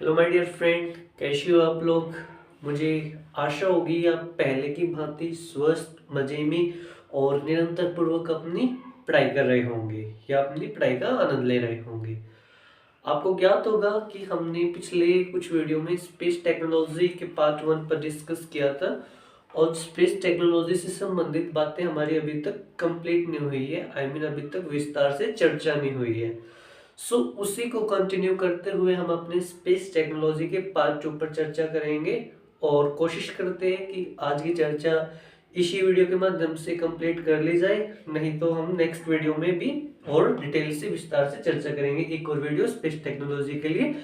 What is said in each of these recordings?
Hello my dear friend, कैसे हो आप लोग। मुझे आशा होगी आप पहले की भांति स्वस्थ, मजे में और निरंतर पूर्वक अपनी पढ़ाई कर रहे होंगे या अपनी पढ़ाई का आनंद ले रहे होंगे। आपको ज्ञात होगा कि हमने पिछले कुछ वीडियो में स्पेस टेक्नोलॉजी के पार्ट 1 पर डिस्कस किया था और स्पेस टेक्नोलॉजी से संबंधित बातें हमारी अभी तक कंप्लीट नहीं हुई है। अभी तक विस्तार से चर्चा नहीं हुई है। उसी को कंटिन्यू करते हुए हम अपने स्पेस टेक्नोलॉजी के पार्ट 2 पर चर्चा करेंगे और कोशिश करते हैं कि आज की चर्चा इसी वीडियो के माध्यम से कंप्लीट कर ली जाए। नहीं तो हम नेक्स्ट वीडियो में भी और डिटेल से विस्तार से चर्चा करेंगे। एक और वीडियो स्पेस टेक्नोलॉजी के लिए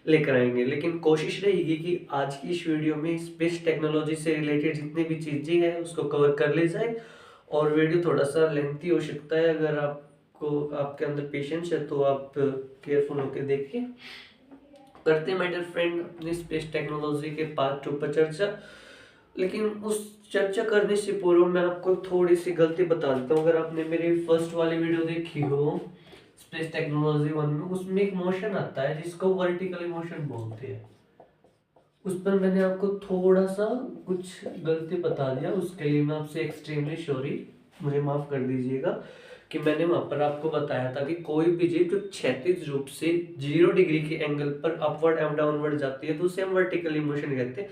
लेकर आएंगे, लेकिन कोशिश रहेगी कि आज की इस वीडियो में स्पेस टेक्नोलॉजी से रिलेटेड जितनी भी चीजें हैं उसको कवर कर ले जाए। और वीडियो थोड़ा सा लेंथी हो सकता है, अगर आपको आपके अंदर पेशेंस है तो आप केयरफुल होकर देखिए। करते हैं माय डियर फ्रेंड अपनी स्पेस टेक्नोलॉजी के पार्ट 2 पर चर्चा। लेकिन उस चर्चा करने से पूर्व मैं आपको थोड़ी सी गलती बता देता हूँ। अगर आपने मेरी फर्स्ट वाली वीडियो देखी हो स्पेस टेक्नोलॉजी 1 में, उसमें एक मोशन आता है जिसको वर्टिकल मोशन बोलते हैं। उस पर मैंने आपको थोड़ा सा कुछ गलती बता दिया, उसके लिए मैं आपसे एक्सट्रीमली सॉरी, मुझे माफ कर दीजिएगा। कि मैंने वहां पर आपको बताया था कि कोई भी चीज जो क्षैतिज रूप से 0 डिग्री के एंगल पर अपवर्ड एवं डाउनवर्ड जाती है तो उसे हम वर्टिकल मोशन कहते हैं।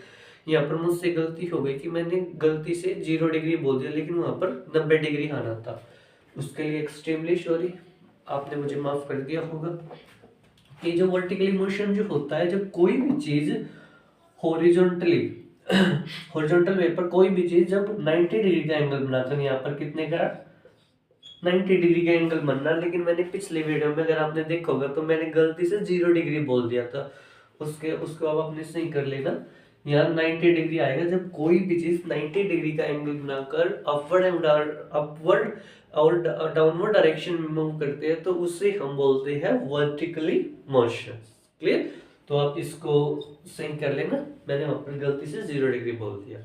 यहाँ पर मुझसे गलती हो गई कि मैंने गलती से 0 डिग्री बोल दिया, लेकिन वहां पर 90 डिग्री आना था। उसके लिए एक्सट्रीमली सॉरी, आपने मुझे माफ कर दिया होगा। कि जो वर्टिकली मोशन जो होता है, जब कोई भी चीज हॉरिजॉन्टली हॉरिजॉन्टल वे पर कोई भी चीज जब 90 डिग्री का एंगल बनाता है, यहाँ पर कितने का 90 डिग्री का एंगल बनना। लेकिन मैंने पिछले वीडियो में अगर आपने देखा होगा तो मैंने गलती से 0 डिग्री बोल दिया था। उसको अब आपने सही कर लेना। यहाँ 90 डिग्री आएगा जब कोई भी चीज 90 डिग्री का एंगल बनाकर अपवर्ड और डाउनवर्ड डायरेक्शन में मूव करते हैं तो उसे हम बोलते हैं वर्टिकली मोशन। क्लियर। तो आप इसको सही कर लेना, मैंने वहां पर गलती से 0 डिग्री बोल दिया।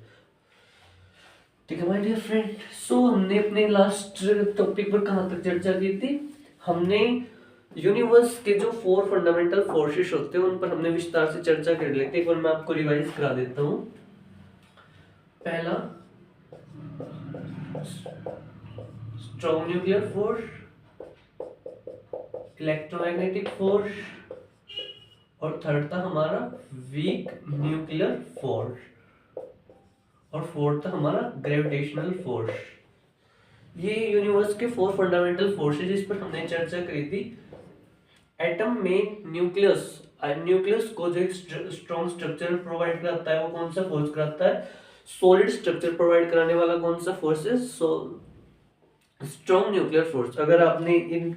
ठीक है माय डियर फ्रेंड। हमने अपने लास्ट टॉपिक पर कहां तक चर्चा की थी। हमने यूनिवर्स के जो 4 फंडामेंटल फोर्सेस होते हैं उन पर हमने विस्तार से चर्चा कर ली थी। एक बार मैं आपको रिवाइज करा देता हूं। पहला strong nuclear force, electromagnetic force और थर्ड था हमारा वीक न्यूक्लियर फोर्स और फोर्थ था हमारा ग्रेविटेशनल फोर्स। ये यूनिवर्स के 4 फंडामेंटल फोर्सेस इस पर हमने चर्चा करी थी। एटम में न्यूक्लियस को जो एक स्ट्रॉन्ग स्ट्रक्चर प्रोवाइड कराता है वो कौन सा फोर्स कराता है, सॉलिड स्ट्रक्चर प्रोवाइड कराने वाला कौन सा फोर्स है, स्ट्रॉन्ग न्यूक्लियर फोर्स। अगर आपने इन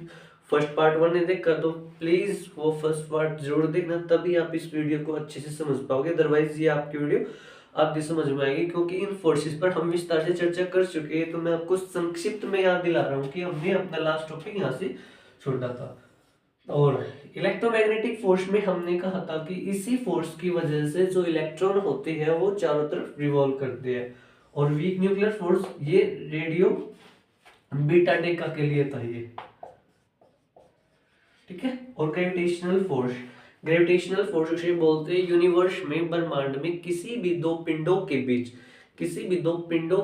फर्स्ट पार्ट 1 ने देखा तो प्लीज वो फर्स्ट पार्ट जरूर देखना, तभी आप इस वीडियो को अच्छे से समझ पाओगे। अदरवाइज ये आपकी वीडियो आपकी समझ में आएगी, क्योंकि इन फोर्सेस पर हम विस्तार से चर्चा कर चुके हैं। तो मैं आपको संक्षिप्त में याद दिला रहा हूँ कि हमने अपना लास्ट टॉपिक यहाँ से छोड़ा था। और इलेक्ट्रोमैग्नेटिक फोर्स में हमने कहा था कि इसी फोर्स की वजह से जो इलेक्ट्रॉन होते हैं वो चारों तरफ रिवॉल्व करते हैं। और वीक न्यूक्लियर फोर्स ये रेडियो बीटा डेका के लिए था ये। ठीक है। और ग्रेविटेशनल फोर्स उसे बोलते हैं यूनिवर्स में, ब्रह्मांड में किसी भी दो पिंडों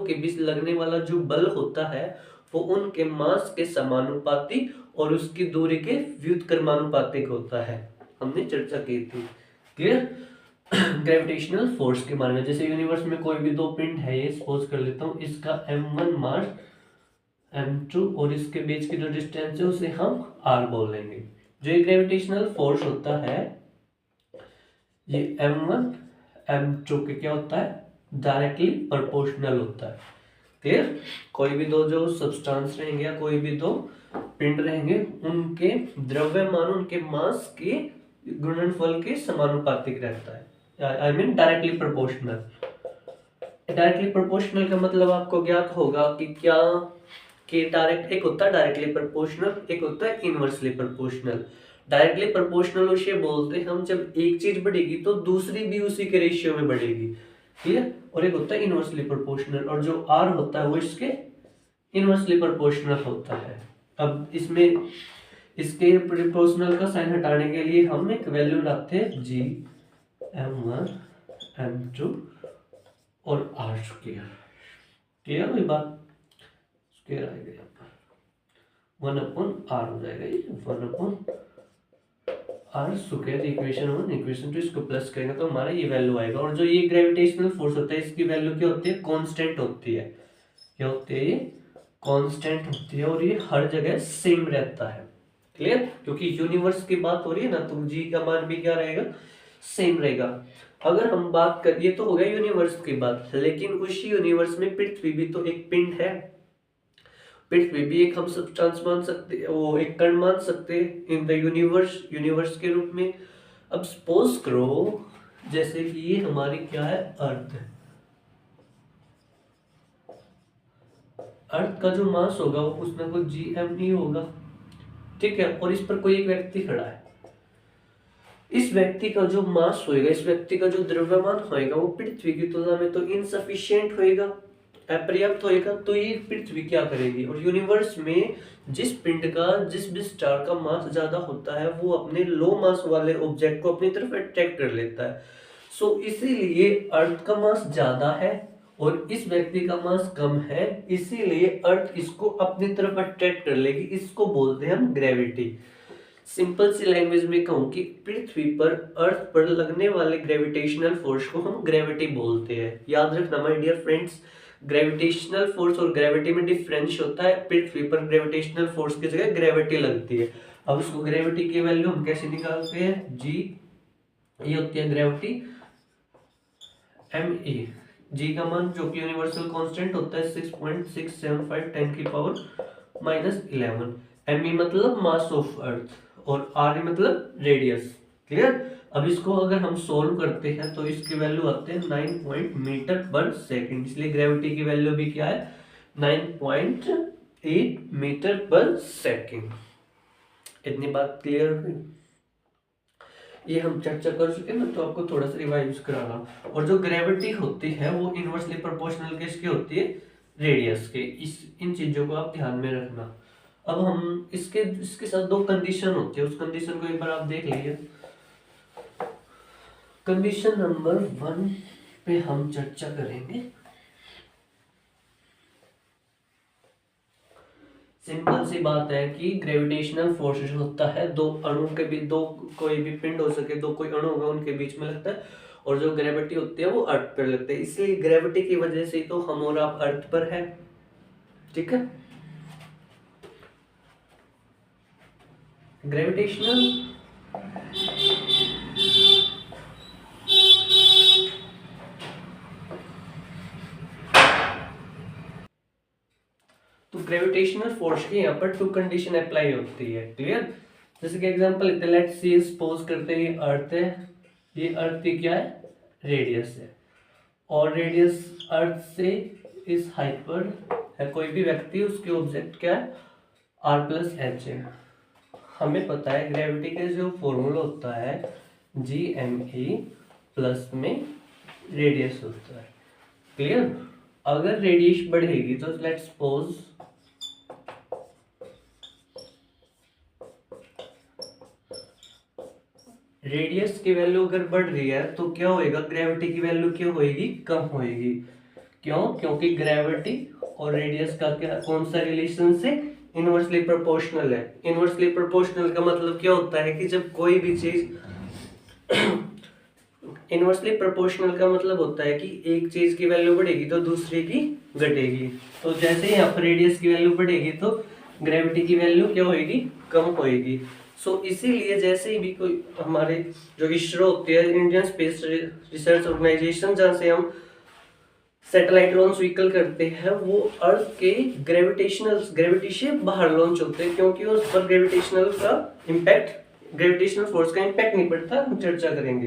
के बीच लगने वाला जो बल होता है वो उनके मास के समानुपाती और उसकी दूरी के व्युत्क्रमानुपातिक होता है। हमने चर्चा की थी। क्लियर। ग्रेविटेशनल फोर्स के बारे में, जैसे यूनिवर्स में कोई भी दो पिंड है, ये सपोज कर लेता हूं, इसका m1 मास m2 और इसके बीच की जो डिस्टेंस है उसे हम r बोल लेंगे। जो ये ग्रेविटेशनल फोर्स होता है ये m1 m2 के क्या होता है, डायरेक्टली प्रोपोर्शनल होता है। क्लियर। कोई भी दो जो सब्सटेंस रहेंगे या कोई भी दो पिंड रहेंगे उनके द्रव्यमान उनके मास के गुणनफल के समानुपातिक रहता है। I mean directly proportional. Directly proportional का मतलब आपको ज्ञात होगा कि क्या कि डायरेक्ट एक होता है डायरेक्टली प्रोपोर्शनल, एक होता है इनवर्सली प्रोपोर्शनल। डायरेक्टली प्रोपोर्शनल उसे बोलते हैं हम जब एक चीज बढ़ेगी तो दूसरी भी उसी के रेशियो में बढ़ेगी। क्लियर। और एक होता है इनवर्सली प्रोपोर्शनल, और जो आर होता है वो इसके इनवर्सली प्रोपोर्शनल होता है। अब इसके प्रोपोर्शनल का साइन हटाने के लिए हम एक वैल्यू लगाते हैं जी, m1 m2 और r स्क्वायर। क्लियर हुई बात? स्क्वायर आएगा यहाँ पर 1/r हो जाएगा, ये 1/r स्क्वायर। इक्वेशन 1 इक्वेशन 2 इसको प्लस करेंगे तो हमारा ये वैल्यू आएगा। और जो ये ग्रेविटेशनल फोर्स होता है इसकी वैल्यू क्या होती है? कांस्टेंट होती है। क्या होती है? ये कांस्टेंट होती है और ये हर जगह सेम रहता है। क्लियर? क्योंकि यूनिवर्स की बात हो रही है ना, तो जी का मान भी क्या रहेगा? सेम रहेगा। अगर हम बात कर, ये तो हो गया यूनिवर्स की बात, लेकिन उसी यूनिवर्स में पृथ्वी भी तो एक पिंड है। पृथ्वी भी एक हम सब्सटेंस मान सकते हैं, वो एक कण मान सकते हैं इन द यूनिवर्स, यूनिवर्स के रूप में। अब सपोज करो जैसे कि ये हमारी क्या है? अर्थ। अर्थ का जो मास होगा वो कुछ ना कुछ GME होगा, ठीक है। और इस पर कोई एक व्यक्ति खड़ा है। इस व्यक्ति का जो मास होएगा, इस व्यक्ति का जो द्रव्यमान होएगा वो पृथ्वी की तुलना में तो इनसफिशिएंट होएगा, अपर्याप्त होएगा। तो ये पृथ्वी क्या करेगी? और यूनिवर्स में जिस पिंड का, जिस भी स्टार का मास ज्यादा होता है वो अपने लो मास वाले ऑब्जेक्ट को अपनी तरफ अट्रैक्ट कर लेता है। सो इसीलिए अर्थ का मास ज्यादा है और इस व्यक्ति का मास कम है, इसीलिए अर्थ इसको अपनी तरफ अट्रैक्ट कर लेगी। इसको बोलते हैं हम ग्रेविटी। सिंपल सी लैंग्वेज में कहूं कि पृथ्वी पर, अर्थ पर लगने वाले ग्रेविटेशनल फोर्स को हम ग्रेविटी बोलते हैं। याद रखना my dear friends, gravitational force और ग्रेविटी में डिफरेंस होता है। पृथ्वी पर ग्रेविटेशनल फोर्स की जगह ग्रेविटी लगती है। अब उसको ग्रेविटी की वैल्यू हम कैसे निकालते हैं? जी, ये होती है ग्रेविटी ME। जी का मान जो कि यूनिवर्सल कांस्टेंट होता है 6.675 10 की पावर -11। ME मतलब मास ऑफ अर्थ और R मतलब रेडियस। क्लियर? अब इसको अगर हम सोल्व करते हैं तो इसकी वैल्यू आते हैं 9 मीटर पर सेकंड। इसलिए ग्रेविटी की वैल्यू भी क्या है? 9.8 मीटर पर सेकंड। इतनी बात क्लियर हुई? ये हम चर्चा कर चुके हैं ना, तो आपको थोड़ा सा रिवाइज करा रहा। और जो ग्रेविटी होती है वो इनवर्सली प्रोपोर्शनल किसकी होती है? रेडियस के। इन चीजों को आप ध्यान में रखना। अब हम इसके साथ दो कंडीशन होती है, उस कंडीशन को एक बार आप देख लीजिए। कंडीशन नंबर 1 पे हम चर्चा करेंगे। सिंपल सी बात है कि ग्रेविटेशनल फोर्स जो होता है दो अणु के बीच, दो कोई भी पिंड हो सके, दो कोई अणु होगा उनके बीच में लगता है, और जो ग्रेविटी होती है वो अर्थ पर लगता है। इसलिए ग्रेविटी की वजह से तो हम और आप अर्थ पर है, ठीक है। ग्रेविटेशनल तो ग्रेविटेशनल फोर्स की यहाँ पर टू कंडीशन अप्लाई होती है। क्लियर? जैसे कि एग्जांपल लेते हैं, लेट्स सी सपोज करते हैं अर्थ है, ये अर्थ की क्या है? रेडियस है, और रेडियस अर्थ से इस हाइट पर है कोई भी व्यक्ति, उसके ऑब्जेक्ट क्या है? R+h है। हमें पता है ग्रेविटी का जो फॉर्मूला होता है GME प्लस में रेडियस होता है। क्लियर? अगर रेडियस बढ़ेगी तो लेट्स सपोज रेडियस की वैल्यू अगर बढ़ रही है तो क्या होएगा? ग्रेविटी की वैल्यू क्या होएगी? कम होएगी। क्यों? क्योंकि ग्रेविटी और रेडियस का क्या, कौन सा रिलेशन से? इनवर्सली प्रोपोर्शनल है। इनवर्सली प्रोपोर्शनल का मतलब क्या होता है कि जब कोई भी चीज इनवर्सली प्रोपोर्शनल का मतलब होता है कि एक चीज की वैल्यू बढ़ेगी तो दूसरे की घटेगी। तो जैसे यहाँ पर रेडियस की वैल्यू बढ़ेगी तो ग्रेविटी की वैल्यू क्या होएगी? कम होएगी। सो इसीलिए जैसे ही भी कोई हमारे जो इसरो होती है, इंडियन स्पेस रिसर्च ऑर्गेनाइजेशन, जहाँ से हम सैटेलाइट लॉन्च व्हीकल करते हैं, वो अर्थ के ग्रेविटी से बाहर लॉन्च होते हैं, क्योंकि उस पर ग्रेविटेशनल फोर्स का इम्पैक्ट नहीं पड़ता। हम चर्चा करेंगे।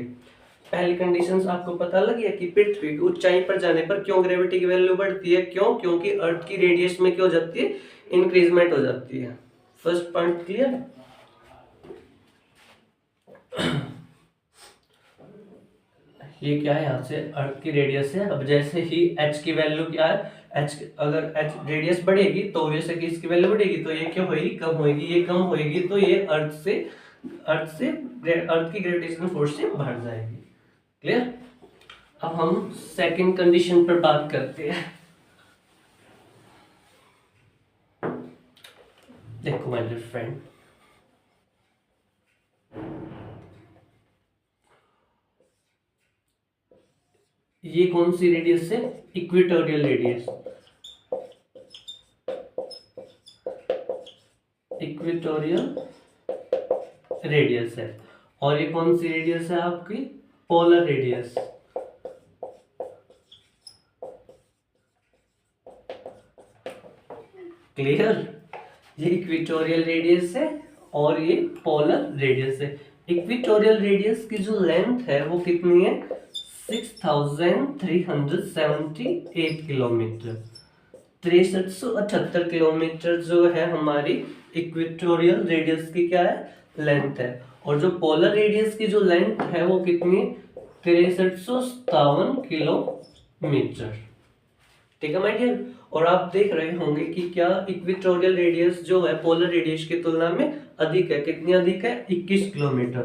पहली कंडीशंस आपको पता लगी है कि पृथ्वी की ऊंचाई पर जाने पर क्यों ग्रेविटी की वैल्यू बढ़ती है? क्यों? क्योंकि अर्थ की रेडियस में क्या हो जाती है? इंक्रीजमेंट हो जाती है। First point clear? ये क्या है? यहाँ से अर्थ की रेडियस है। अब जैसे ही h की वैल्यू क्या है? अगर h रेडियस बढ़ेगी तो वैसे कि इसकी वैल्यू बढ़ेगी, तो ये क्या होगी? कम होगी। ये कम होगी तो ये अर्थ की ग्रेविटेशनल फोर्स से बाहर जाएगी। क्लियर। अब हम सेकंड कंडीशन पर बात करते हैं। देखो माय डियर फ्रेंड, ये कौन सी रेडियस है? Equatorial radius. इक्वेटोरियल रेडियस है। और ये कौन सी रेडियस है आपकी? Polar radius. क्लियर। ये इक्वेटोरियल रेडियस है और ये पोलर रेडियस है। इक्वेटोरियल रेडियस की जो लेंथ है वो कितनी है? 6378 किलोमीटर। 6378 किलोमीटर जो है हमारी इक्वेटोरियल रेडियस की क्या है? लेंथ है। और जो पोलर रेडियस की जो लेंथ है वो कितनी है? 6357 किलोमीटर। ठीक है माय डियर। और आप देख रहे होंगे कि क्या इक्वेटोरियल रेडियस जो है पोलर रेडियस की तुलना में अधिक है। कितनी अधिक है? 21 किलोमीटर।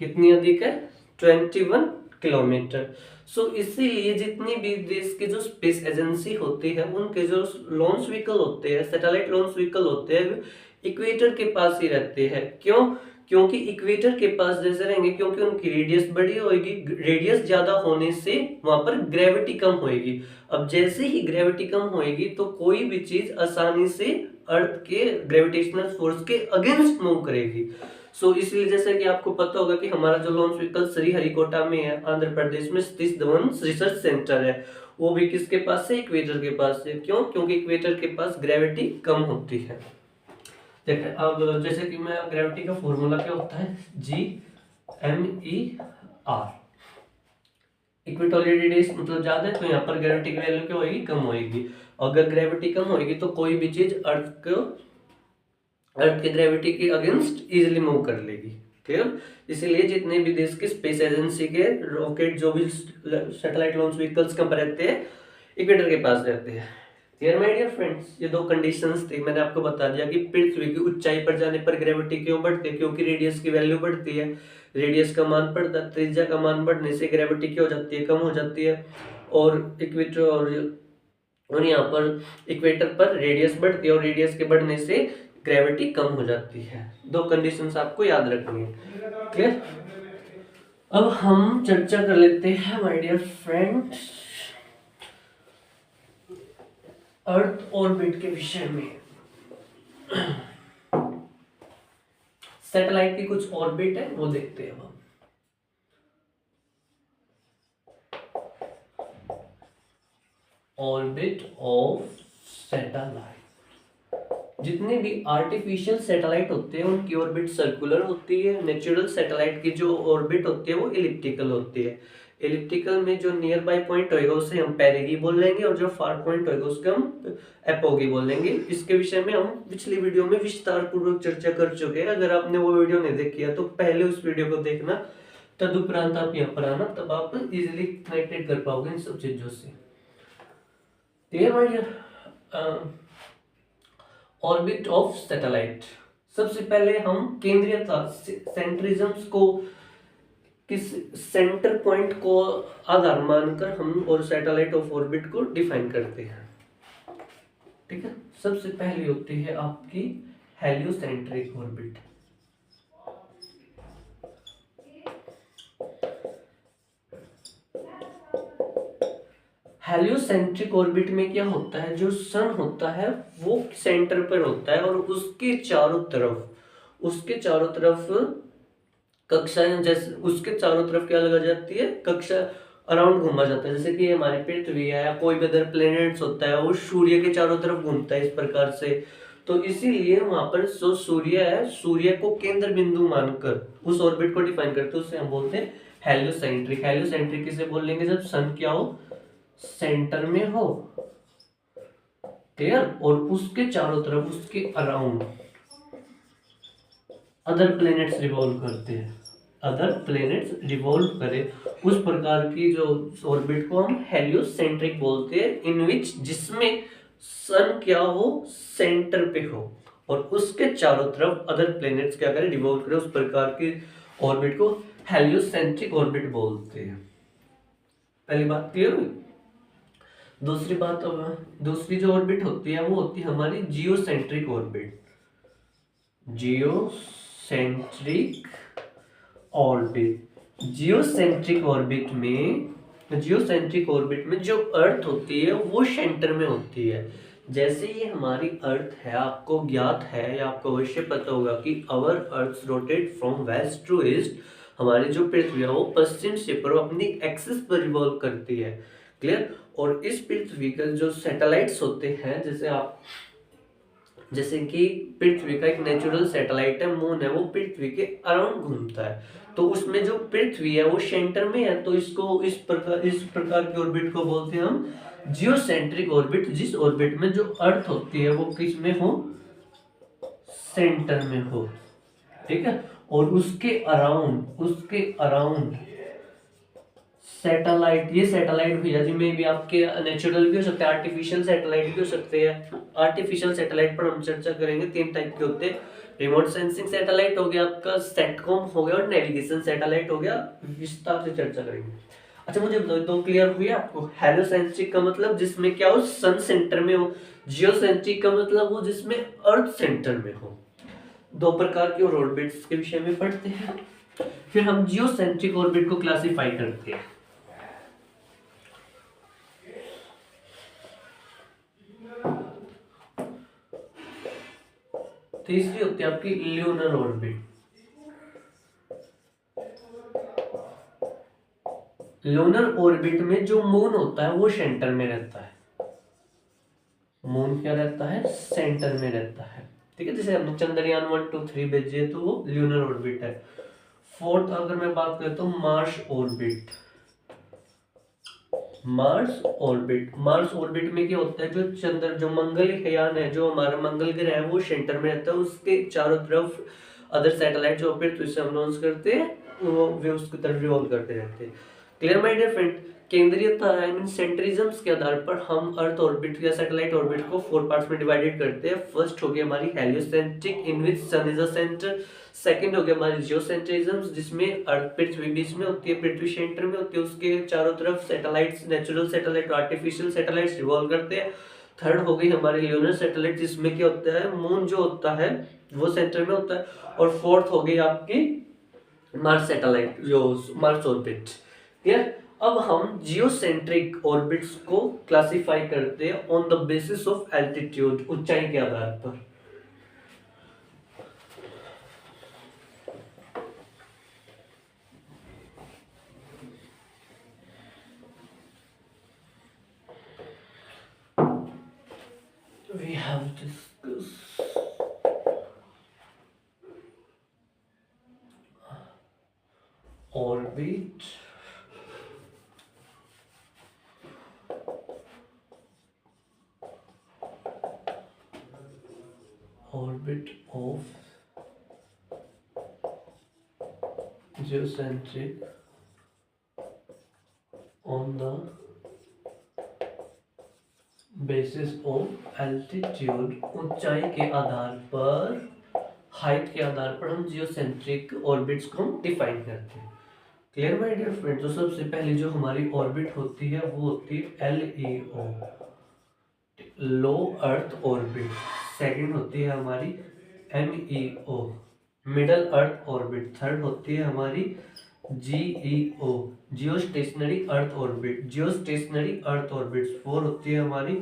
कितनी अधिक है? 21 किलोमीटर। सो इसीलिए जितनी भी देश की जो स्पेस एजेंसी होती है उनके जो लॉन्च व्हीकल होते हैं, सैटेलाइट लॉन्च व्हीकल होते हैं, इक्वेटर के पास ही रहते हैं। क्यों? क्योंकि इक्वेटर के पास जैसे रहेंगे, क्योंकि उनकी रेडियस बड़ी होगी। रेडियस ज्यादा होने से वहां पर ग्रेविटी कम होगी। अब जैसे ही ग्रेविटी कम होगी तो कोई भी चीज आसानी से अर्थ के ग्रेविटेशनल फोर्स के अगेंस्ट मूव करेगी। सो इसलिए जैसे कि आपको पता होगा कि हमारा जो लॉन्च व्हीकल श्रीहरिकोटा में है, आंध्र प्रदेश में स्थित धवन रिसर्च सेंटर है, वो भी किसके पास है? इक्वेटर के पास है। क्यों? क्योंकि इक्वेटर के पास ग्रेविटी कम होती है। देखिए अब जैसे कि मैं ग्रेविटी का फॉर्मूला क्या होता है? GMER। इक्वेटोरियल रेडियस मतलब ज्यादा है तो यहाँ पर ग्रेविटी की वैल्यू क्या होगी? कम होगी। अगर ग्रेविटी कम होगी तो कोई भी चीज अर्थ की ग्रेविटी के अगेंस्ट इजीली मूव कर लेगी। क्लियर। इसीलिए जितने भी देश की स्पेस एजेंसी के रॉकेट जो भी सैटेलाइट लॉन्च व्हीकल्स कम रहते हैं, इक्वेटर के पास रहते हैं। Clear my dear friends. ये दो कंडीशंस थी, मैंने आपको बता दिया कि पृथ्वी की ऊंचाई पर जाने पर ग्रेविटी क्यों बढ़ती है? क्योंकि रेडियस की वैल्यू बढ़ती है। रेडियस का मान बढ़ता है, त्रिज्या का मान बढ़ने से ग्रेविटी क्या हो जाती है? कम हो जाती है। और इक्वेटर और यहाँ पर इक्वेटर पर रेडियस बढ़ती है और रेडियस के बढ़ने से ग्रेविटी कम हो जाती है। दो कंडीशंस आपको याद रखनी है। क्लियर। अब हम चर्चा कर लेते हैं my dear friends earth orbit के विषय में। सैटेलाइट की कुछ ऑर्बिट है वो देखते हैं हम। Orbit of satellite. जितने भी आर्टिफिशियल सैटेलाइट होते हैं उनकी ऑर्बिट सर्कुलर होती है। नेचुरल सैटेलाइट की जो ऑर्बिट होती है वो एलिप्टिकल होती है। एलिप्टिकल में जो नियर बाय पॉइंट होगा उसे हम पेरिगी बोल लेंगे और जो फार पॉइंट होगा उसके हम एपोगी बोल लेंगे। इसके विषय में हम पिछली वीडियो में विस्तार पूर्वक चर्चा कर चुके हैं। अगर आपने वो वीडियो नहीं देखी है तो पहले उस वीडियो को देखना, तदुपरांत आप यहाँ पर आना, तब आप इजिली कनेक्टेड कर पाओगे इन सब चीजों से। Orbit of satellite. सबसे पहले हम केंद्रीयता सेंट्रिज्म को, किस सेंटर पॉइंट को आधार मानकर हम और सैटेलाइट ऑफ ऑर्बिट को डिफाइन करते हैं। ठीक है। सबसे पहली होती है आपकी हेलियोसेंट्रिक ऑर्बिट। हेलियोसेंट्रिक ऑर्बिट में क्या होता है? जो सन होता है वो सेंटर पर होता है और उसके चारों तरफ कक्षाएं, जैसे उसके चारों तरफ क्या लगा जाती है? कक्षा अराउंड घूमा जाता है। जैसे कि हमारी पृथ्वी है या कोई भी अदर प्लेनेट्स होता है वो सूर्य के चारों तरफ घूमता है इस प्रकार से। तो इसीलिए वहां पर जो सूर्य है, सूर्य को केंद्र बिंदु मानकर उस ऑर्बिट को डिफाइन करते हैं, उसे हम बोलते हैं हेलियोसेंट्रिक। हेलियोसेंट्रिक किसे बोल लेंगे? जब सन क्या हो? सेंटर में हो। क्लियर। और उसके चारों तरफ, उसके अराउंड अदर प्लैनेट्स रिवॉल्व करते हैं, अदर प्लैनेट्स रिवॉल्व करें, उस प्रकार की जो ऑर्बिट को हम हेलियोसेंट्रिक बोलते हैं। इन विच, जिसमें सन क्या हो? सेंटर पे हो और उसके चारों तरफ अदर प्लैनेट्स क्या करें? रिवॉल्व करें। उस प्रकार की ऑर्बिट को हेलियोसेंट्रिक ऑर्बिट बोलते हैं। पहली बात क्लियर हुई। दूसरी बात, दूसरी जो ऑर्बिट होती है वो होती है हमारी geocentric orbit. Geocentric orbit, geocentric orbit में जो अर्थ होती है वो सेंटर में होती है। जैसे ये हमारी अर्थ है, आपको ज्ञात है या आपको अवश्य पता होगा कि our earth rotate from west to east. हमारी जो पृथ्वी है वो पश्चिम से पूर्व अपनी एक्सिस पर रिवॉल्व करती है। क्लियर। और इस पृथ्वी का जो सैटेलाइट्स होते हैं, जैसे कि पृथ्वी का एक नेचुरल सैटेलाइट है मून है, वो पृथ्वी के अराउंड घूमता है। तो उसमें जो पृथ्वी है वो सेंटर में है, तो इसको इस प्रकार की ऑर्बिट को बोलते हैं हम जियोसेंट्रिक ऑर्बिट। जिस ऑर्बिट में जो अर्थ होती है वो किस में हो, सेंटर में हो। ठीक है। और उसके अराउंड सैटेलाइट, ये सैटेलाइट भैया जी में भी आपके नेचुरल भी हो सकते हैं, आर्टिफिशियल सैटेलाइट भी हो सकते हैं। आर्टिफिशियल सैटेलाइट पर हम चर्चा करेंगे। 3 टाइप के होते हैं। रिमोट सेंसिंग सैटेलाइट हो गया आपका, सेटकॉम हो गया और नेविगेशन सैटेलाइट हो गया। विस्तार से चर्चा करेंगे। अच्छा मुझे बताओ, दो क्लियर हुई आपको? हेलियोसेंट्रिक का मतलब जिसमें क्या हो, सन सेंटर में हो। जियोसेंट्रिक का मतलब हो जिसमें अर्थ सेंटर में हो। दो प्रकार की ऑर्बिट्स के विषय में पढ़ते हैं। फिर हम जियोसेंट्रिक ऑर्बिट को क्लासिफाई करते हैं। तीसरी होती है आपकी ल्यूनर ऑर्बिट। लूनर ऑर्बिट में जो मून होता है वो सेंटर में रहता है। मून क्या रहता है, सेंटर में रहता है। ठीक है। जैसे हमने चंद्रयान 1 2 3 भेजे तो वो ल्यूनर ऑर्बिट है। फोर्थ अगर मैं बात करता हूँ मार्स ऑर्बिट। मार्स ऑर्बिट में क्या होता है, जो चंद्र, जो मंगलयान है, जो हमारा मंगल ग्रह है वो सेंटर में रहता है। उसके चारों तरफ अदर सैटेलाइट जो पृथ्वी से हम लॉन्च करते हैं वो वे उसकी तरफ रिवॉल्व करते रहते हैं। Clear my dear friend. केंद्रीयता आई मीन सेंट्रिज्म्स के आधार पर हम अर्थ ऑर्बिट या सैटेलाइट ऑर्बिट को 4 पार्ट्स में डिवाइडेड करते हैं। फर्स्ट हो गया हमारी heliocentric in which sun is a centre. Second हो गया हमारी जियोसेंट्रिज्म जिसमें अर्थ, पृथ्वी बीच में होती है, पृथ्वी सेंटर में होती है, उसके चारों तरफ satellites, natural satellite, artificial satellites revolve करते हैं। थर्ड हो गई हमारी ल्यूनर सैटेलाइट जिसमें क्या होता है, मून जो होता है वो सेंटर में होता है। और फोर्थ हो गई आपकी मार्स सैटेलाइट, जो मार्स ऑर्बिट। क्लियर। अब हम जियोसेंट्रिक ऑर्बिट्स को क्लासिफाई करते हैं on the basis of altitude, ऊंचाई के आधार पर। We have discussed orbit, of geocentric on the basis of altitude, ऊंचाई के आधार पर, हाइट के आधार पर हम जियोसेंट्रिक ऑर्बिट्स को हम डिफाइन करते हैं। Clear my dear friend. तो सबसे पहले जो हमारी ऑर्बिट होती है वो होती है LEO, low earth orbit. Second होती है हमारी MEO, middle earth orbit. Third होती है हमारी GEO, geostationary earth orbit, जियो स्टेशनरी अर्थ ऑर्बिट्स। फोर होती है हमारी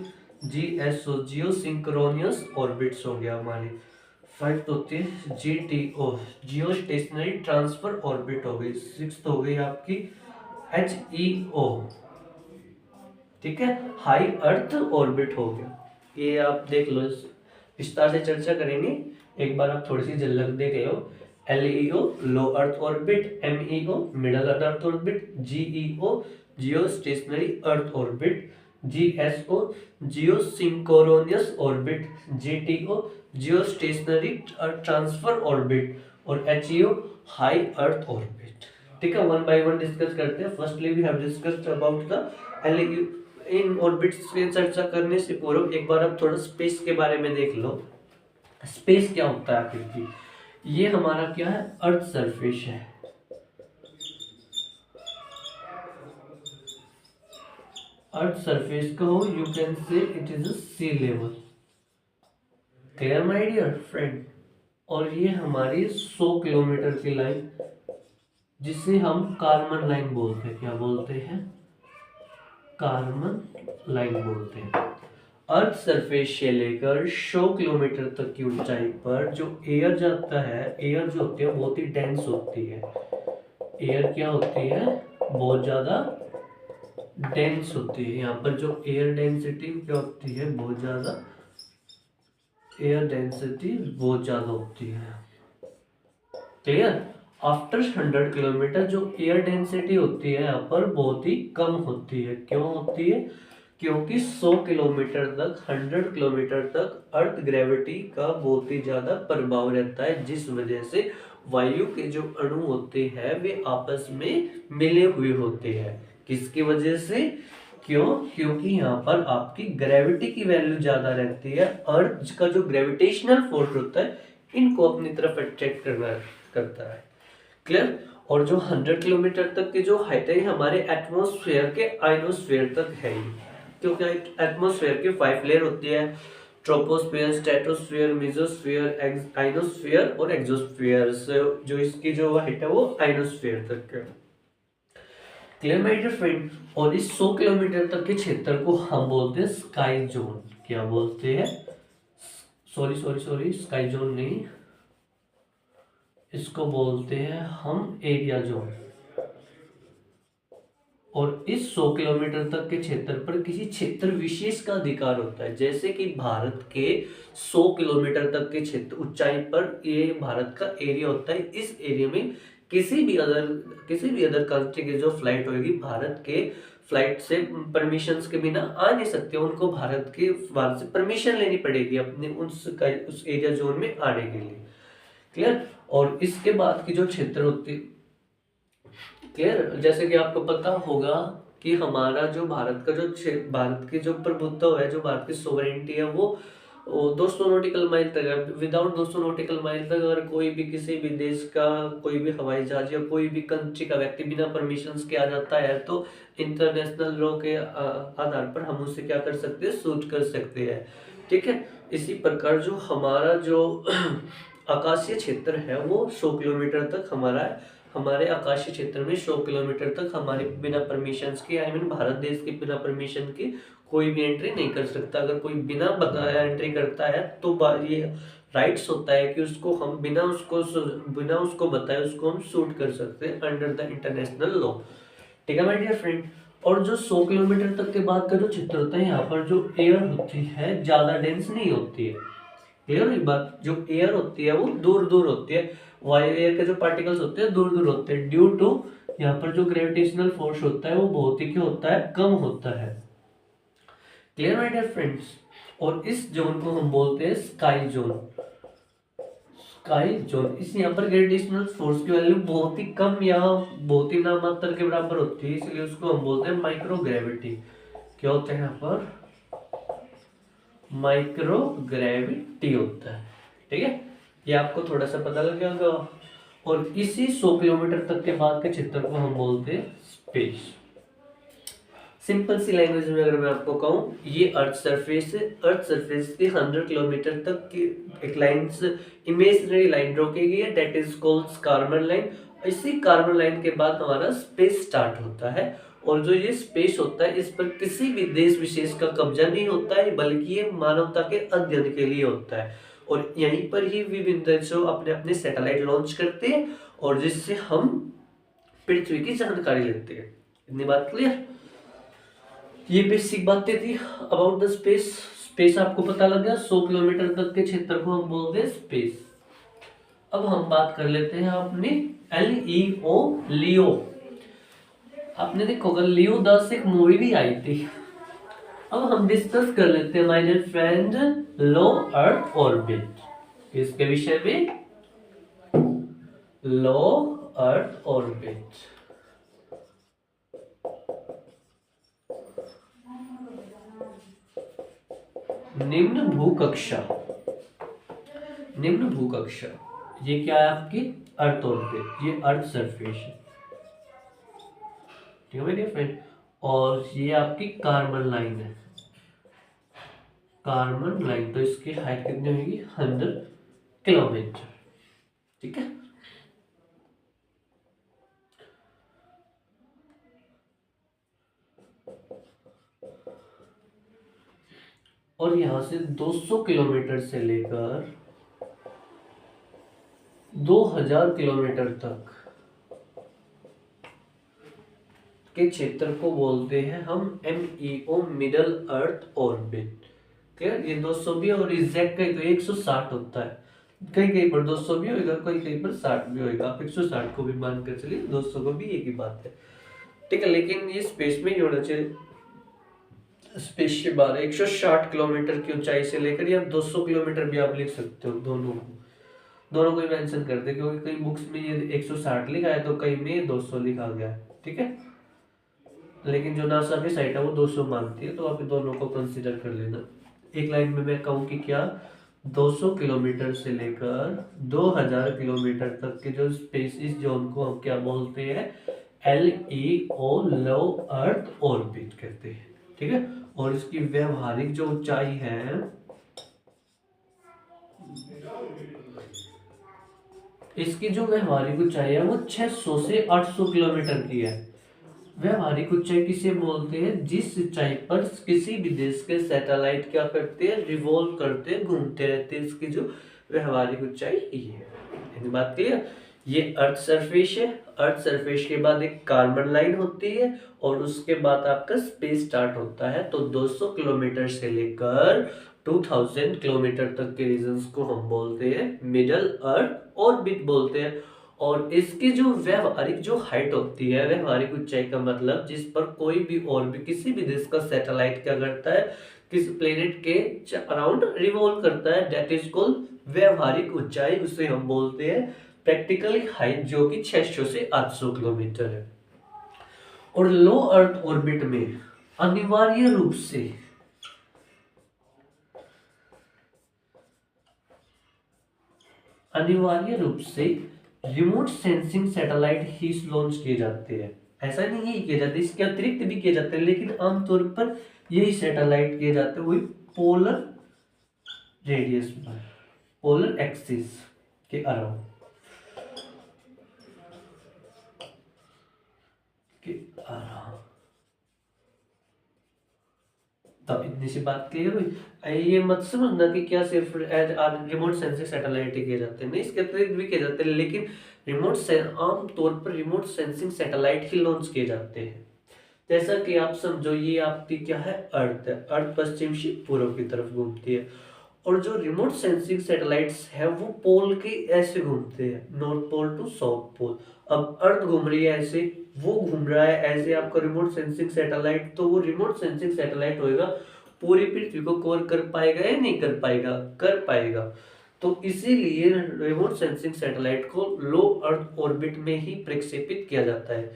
GSO, जियो सिंक्रोनियस ऑर्बिट्स हो गया हमारी। फाइव होती है GTO, geostationary transfer orbit हो गई। सिक्स्थ हो गई आपकी HEO, ठीक है, हाई अर्थ ऑर्बिट हो गया। ये आप देख लो, विस्तार से चर्चा करेंगे, एक बार आप थोड़ी सी झलक देख लो। LEO low earth orbit, MEO middle earth orbit, GEO geostationary earth orbit, GSO geosynchronous orbit, GTO geostationary transfer orbit और HEO हाई अर्थ ऑर्बिट। ठीक है, वन बाय वन डिस्कस करते हैं। Firstly we have discussed about the LEO। इन orbits की चर्चा करने से पूर्व एक बार आप थोड़ा स्पेस के बारे में देख लो। स्पेस क्या होता है आखिर की? ये हमारा क्या है, अर्थ सरफेस है। अर्थ सरफेस का हो, you can say it is a sea level. Clear my dear friend. और ये हमारी 100 किलोमीटर की लाइन, जिसे हम कार्मन लाइन बोलते हैं। क्या बोलते हैं? कार्मन लाइन बोलते हैं। अर्थ सरफेस से लेकर 100 किलोमीटर तक की ऊंचाई पर जो एयर जाता है, एयर जो होती है बहुत ही डेंस होती है। एयर क्या होती है? बहुत ज्यादा डेंस होती है। यहाँ पर जो एयर डेंसिटी क्या होती है? बहुत ज्यादा, एयर डेंसिटी बहुत ज्यादा होती है। क्लियर? आफ्टर 100 किलोमीटर जो एयर डेंसिटी होती है यहाँ पर बहुत ही कम होती है। क्यों होती है? क्योंकि 100 किलोमीटर तक, 100 किलोमीटर तक अर्थ ग्रेविटी का बहुत ही ज्यादा प्रभाव रहता है, जिस वजह से वायु के जो अणु होते हैं वे आपस में मिले हुए होते हैं। किसकी वजह से? क्यों? क्योंकि यहाँ पर आपकी ग्रेविटी की वैल्यू ज्यादा रहती है। अर्थ का जो ग्रेविटेशनल फोर्स होता है इनको अपनी तरफ अट्रैक्ट करता है। क्लियर? और जो 100 किलोमीटर तक की जो हाइट है हमारे एटमॉस्फेयर के आयनोस्फेयर तक है। क्योंकि एटमॉस्फेयर की 5 लेयर होती है, ट्रोपोस्फेयर, स्ट्रेटोस्फेयर, मेसोस्फेयर, आइनोस्फेयर और एक्सोस्फेयर। जो इसकी जो हाइट है वो आइनोस्फेयर तक है। Clear my dear friend. और इस 100 किलोमीटर तक के क्षेत्र को हम बोलते हैं स्काई जोन। क्या बोलते हैं? सॉरी, स्काई जोन नहीं, इसको बोलते हैं हम एरिया जोन। और इस 100 किलोमीटर तक के क्षेत्र पर किसी क्षेत्र विशेष का अधिकार होता है। जैसे कि भारत के 100 किलोमीटर तक के क्षेत्र ऊंचाई पर ये भारत का एरिया होता है। इस एरिया में किसी भी अदर कंट्री की जो फ्लाइट होगी, भारत के फ्लाइट से परमिशंस के बिना आ नहीं सकते। उनको भारत से परमिशन लेनी पड़ेगी अपने उस एरिया जोन में आने के लिए। क्लियर? और इसके बाद की जो क्षेत्र होती, क्लियर? जैसे कि आपको पता होगा कि हमारा जो भारत की जो प्रभुत्व है, जो भारत की सोवरेनिटी है वो 200 नॉटिकल माइल तक है। विदाउट 200 नॉटिकल माइल तक अगर कोई भी किसी भी देश का कोई भी हवाई जहाज या कोई भी कंट्री का व्यक्ति बिना परमिशन के आ जाता है तो इंटरनेशनल लॉ के आधार पर हम उससे क्या कर सकते हैं? सूट कर सकते हैं। ठीक है? इसी प्रकार जो हमारा जो आकाशीय क्षेत्र है वो 100 किलोमीटर तक हमारा है। हमारे आकाशीय क्षेत्र में 100 किलोमीटर तक हमारे बिना परमिशन के, आई मीन भारत देश के बिना परमिशन के कोई भी एंट्री नहीं कर सकता। अगर कोई बिना बताया एंट्री करता है तो ये राइट्स होता है कि उसको हम बिना उसको बताए उसको हम शूट कर सकते हैं अंडर द इंटरनेशनल लॉ। ठीक है माय डियर फ्रेंड। और जो 100 किलोमीटर तक के बाद का जो क्षेत्र होता है यहाँ पर जो एयर होती है ज्यादा डेंस नहीं होती है। क्लियर हुई बात? जो एयर होती है वो दूर दूर होती है। वायु एयर के जो पार्टिकल्स होते हैं दूर दूर होते हैं, ड्यू टू यहाँ पर जो ग्रेविटेशनल फोर्स होता है वो बहुत ही क्या होता है? कम होता है। Clear my dear friends. और इस जोन को हम बोलते हैं स्काई जोन। स्काई जोन, इस यहाँ पर ग्रेविटेशनल फोर्स की वैल्यू बहुत ही कम या बहुत ही नामात्र के बराबर होती है, इसलिए उसको हम बोलते हैं माइक्रो ग्रेविटी। क्या होता है यहाँ पर? माइक्रो ग्रेविटी होता है। ठीक है? ये आपको थोड़ा सा पता लग गया होगा। और इसी 100 किलोमीटर तक के बाद के क्षेत्र को हम बोलते हैं स्पेस। सिंपल सी लैंग्वेज में अगर मैं आपको कहूँ, ये अर्थ सरफेस है। अर्थ सरफेस के 100 किलोमीटर तक की एक लाइन, इमेजिनरी लाइन रोकेगी है, that is called carbon line. इसी कार्बन लाइन के बाद हमारा स्पेस स्टार्ट होता है। और जो ये स्पेस होता है इस पर किसी भी देश विशेष का कब्जा नहीं होता है, बल्कि ये मानवता के अध्ययन के लिए होता है। और यहीं पर ही विभिन्न देश अपने अपने सैटेलाइट लॉन्च करते हैं और जिससे हम पृथ्वी की जानकारी लेते हैं। इतनी बात क्लियर? ये बेसिक बातें थी अबाउट द स्पेस। स्पेस आपको पता लग गया। 100 किलोमीटर तक के क्षेत्र को हम बोलते हैं स्पेस। अब हम बात कर लेते हैं अपनी LEO, लियो। आपने देखा होगा लियो 10 एक मूवी भी आई थी। अब हम डिस्कस कर लेते हैं my dear friend low earth orbit. इसके विषय में लो अर्थ ऑर्बिट। निम्न भूकक्षा, निम्न भूकक्षा ये क्या है? आपकी अर्थ ऑर्बिट, ये अर्थ सरफेस है। ठीक है फ्रेंड। और ये आपकी कार्बन लाइन है, कार्बन लाइन, तो इसकी हाइट कितनी होगी 100 किलोमीटर। ठीक है, और यहां से 200 किलोमीटर से लेकर 2000 किलोमीटर तक के क्षेत्र को बोलते हैं हम MEO, middle earth orbit. Clear, ये 200 भी और एग्जैक्ट कहीं तो 160 होता है, कहीं कहीं पर 200 भी होगा, कहीं कहीं पर 60 भी होगा, आप 160 को भी मान कर चलिए, 200 को भी एक ही बात है। ठीक है, लेकिन ये स्पेस में ही होना चाहिए। स्पेसशिप आ रहा है 160 किलोमीटर की ऊंचाई से लेकर, या 200 किलोमीटर भी आप लिख सकते हो, दोनों को मेंशन करते, क्योंकि कई बुक्स में ये 160 लिखा है तो कहीं में 200 लिखा गया है। ठीक है, लेकिन जो नासा की साइट है वो 200 मांगती है, तो आप दोनों को कंसीडर कर लेना। एक लाइन में मैं कहूँ कि क्या 200 किलोमीटर से लेकर 2000 किलोमीटर तक के जो स्पेस इस जोन को हम क्या बोलते हैं, LEO, लो अर्थ ऑर्बिट कहते हैं। ठीक है, और इसकी व्यवहारिक जो ऊंचाई है, इसकी जो व्यवहारिक ऊंचाई है वो 600 से 800 किलोमीटर की है। व्यवहारिक ऊंचाई किसे बोलते हैं, जिस ऊंचाई पर किसी भी देश के सैटेलाइट क्या करते हैं, रिवॉल्व करते हैं, घूमते रहते हैं, इसकी जो व्यवहारिक ऊंचाई ये है। बात क्लियर। ये अर्थ सरफेस है, अर्थ सरफेस के बाद एक कार्बन लाइन होती है, और उसके बाद आपका स्पेस स्टार्ट होता है। तो 200 किलोमीटर से लेकर 2000 किलोमीटर तक के रीजन्स को हम बोलते हैं मिडल अर्थ ऑर्बिट बोलते हैं। और इसकी जो व्यवहारिक जो हाइट होती है, व्यवहारिक ऊंचाई का मतलब जिस पर कोई भी और भी किसी भी देश का सैटेलाइट क्या करता है, किस प्लेनेट के अराउंड रिवॉल्व करता है, दैट इज कॉल्ड व्यवहारिक ऊंचाई, उसे हम बोलते हैं प्रैक्टिकली हाइट, जो कि 600 से 800 किलोमीटर है। और लो अर्थ ऑर्बिट में अनिवार्य रूप से रिमोट सेंसिंग सैटेलाइट ही लॉन्च किए जाते हैं। ऐसा नहीं है किए जाते, इसके अतिरिक्त भी किए जाते हैं, लेकिन आमतौर पर यही सैटेलाइट किए जाते हैं वही पोलर रेडियस पर, पोलर एक्सिस के अराउंड के अराउंड। तब इतनी सी बात क्लियर हुई। ये मत समझना कि क्या सिर्फ रिमोट सेंसिंग सैटेलाइट ही किए जाते हैं, नहीं, इसके अतिरिक्त भी किए जाते हैं, लेकिन आम तौर पर रिमोट सेंसिंग सैटेलाइट ही लॉन्च किए जाते हैं। जैसा कि आप समझो, ये आपकी क्या है, अर्थ है, अर्थ पश्चिम से पूर्व की तरफ घूमती है, और जो रिमोट सेंसिंग सैटेलाइट्स है वो पोल के ऐसे घूमते हैं, north pole to south pole. अब अर्थ घूम रही है ऐसे, वो घूम रहा है ऐसे, आपका रिमोट सेंसिंग सैटेलाइट, तो वो रिमोट सेंसिंग सैटेलाइट होएगा, पूरी पृथ्वी को कवर कर पाएगा या नहीं कर पाएगा, कर पाएगा। तो इसीलिए रिमोट सेंसिंग सैटेलाइट को लो अर्थ ऑर्बिट में ही प्रक्षेपित किया जाता है।